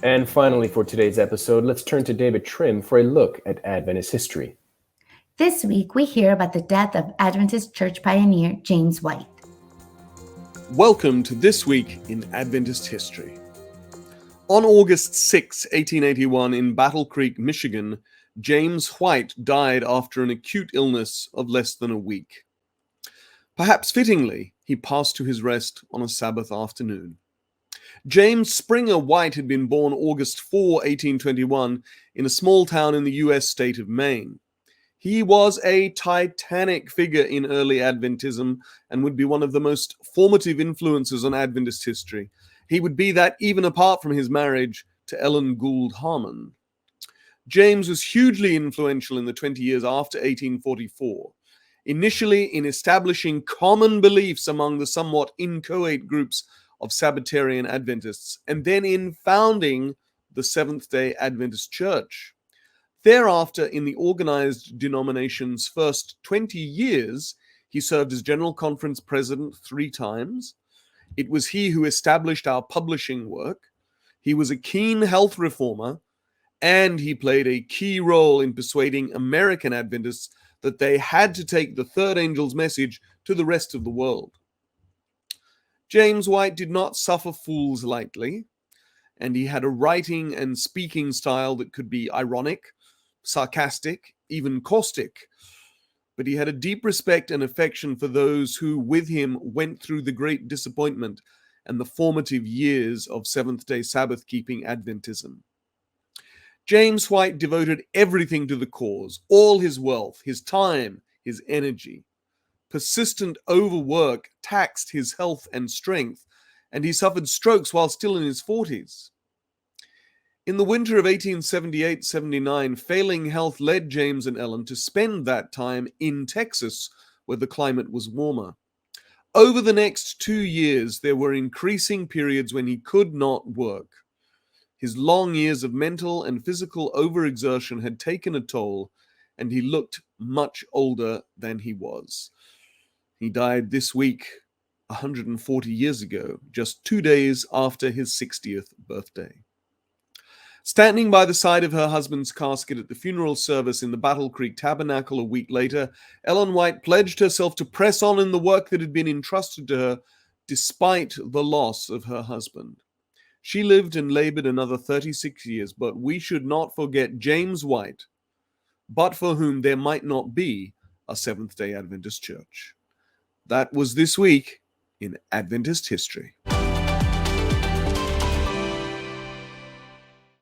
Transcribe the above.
And finally, for today's episode, let's turn to David Trim for a look at Adventist history. This week, we hear about the death of Adventist church pioneer James White. Welcome to This Week in Adventist History. On August 6, 1881, in Battle Creek, Michigan, James White died after an acute illness of less than a week. Perhaps fittingly, he passed to his rest on a Sabbath afternoon. James Springer White had been born August 4, 1821, in a small town in the U.S. state of Maine. He was a titanic figure in early Adventism and would be one of the most formative influences on Adventist history. He would be that even apart from his marriage to Ellen Gould Harmon. James was hugely influential in the 20 years after 1844, initially in establishing common beliefs among the somewhat inchoate groups of Sabbatarian Adventists, and then in founding the Seventh-day Adventist Church. Thereafter, in the organized denomination's first 20 years, he served as General Conference President 3 times. It was he who established our publishing work. He was a keen health reformer, and he played a key role in persuading American Adventists that they had to take the third angel's message to the rest of the world. James White did not suffer fools lightly, and he had a writing and speaking style that could be ironic, sarcastic, even caustic. But he had a deep respect and affection for those who, with him, went through the great disappointment and the formative years of Seventh-day Sabbath-keeping Adventism. James White devoted everything to the cause, all his wealth, his time, his energy. Persistent overwork taxed his health and strength, and he suffered strokes while still in his 40s. In the winter of 1878-79, failing health led James and Ellen to spend that time in Texas, where the climate was warmer. Over the next 2 years, there were increasing periods when he could not work. His long years of mental and physical overexertion had taken a toll, and he looked much older than he was. He died this week, 140 years ago, just 2 days after his 60th birthday. Standing by the side of her husband's casket at the funeral service in the Battle Creek Tabernacle a week later, Ellen White pledged herself to press on in the work that had been entrusted to her, despite the loss of her husband. She lived and labored another 36 years, but we should not forget James White, but for whom there might not be a Seventh-day Adventist Church. That was This Week in Adventist History.